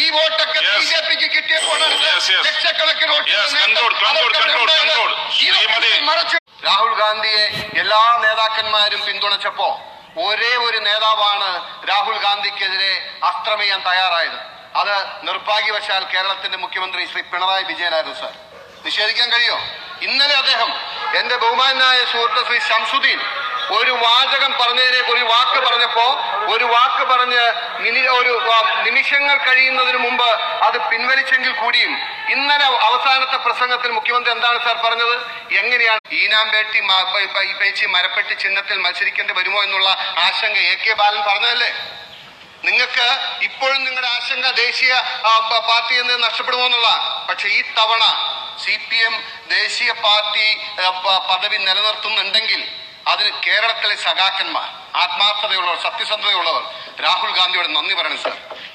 ഈ വോട്ടൊക്കെ ബിജെപിക്ക് കിട്ടിയപ്പോഴാണ് ലക്ഷക്കണക്കിന് വോട്ട്. രാഹുൽ ഗാന്ധിയെ എല്ലാ നേതാക്കന്മാരും പിന്തുണച്ചപ്പോ ഒരേ ഒരു നേതാവാണ് രാഹുൽ ഗാന്ധിക്കെതിരെ അസ്ത്രമെയ്യാൻ തയ്യാറായത്. അത് നിർഭാഗ്യവശാൽ കേരളത്തിന്റെ മുഖ്യമന്ത്രി ശ്രീ പിണറായി വിജയനായിരുന്നു. സാർ, നിഷേധിക്കാൻ കഴിയോ? ഇന്നലെ അദ്ദേഹം എന്റെ ബഹുമാനായ സുഹൃത്ത് ശ്രീ ശംസുദ്ദീൻ ഒരു വാചകം പറഞ്ഞതിനെ ഒരു വാക്ക് പറഞ്ഞപ്പോ ഒരു വാക്ക് പറഞ്ഞ് ഒരു നിമിഷങ്ങൾ കഴിയുന്നതിന് മുമ്പ് അത് പിൻവലിച്ചെങ്കിൽ കൂടിയും ഇന്നലെ അവസാനത്തെ പ്രസംഗത്തിൽ മുഖ്യമന്ത്രി എന്താണ് സാർ പറഞ്ഞത്? എങ്ങനെയാണ് ഈനാമ്പേട്ടി പേച്ചി മരപ്പെട്ടി ചിഹ്നത്തിൽ മത്സരിക്കേണ്ടി വരുമോ എന്നുള്ള ആശങ്ക AK ബാലൻ പറഞ്ഞതല്ലേ? നിങ്ങൾക്ക് ഇപ്പോഴും നിങ്ങളുടെ ആശങ്ക ദേശീയ പാർട്ടി എന്ന് നഷ്ടപ്പെടുമോ എന്നുള്ള. പക്ഷെ ഈ തവണ CPM ദേശീയ പാർട്ടി പദവി നിലനിർത്തുന്നുണ്ടെങ്കിൽ അതിന് കേരളത്തിലെ സഖാക്കന്മാർ, ആത്മാർത്ഥതയുള്ളവർ, സത്യസന്ധതയുള്ളവർ രാഹുൽ ഗാന്ധിയോട് നന്ദി പറയണം സാർ.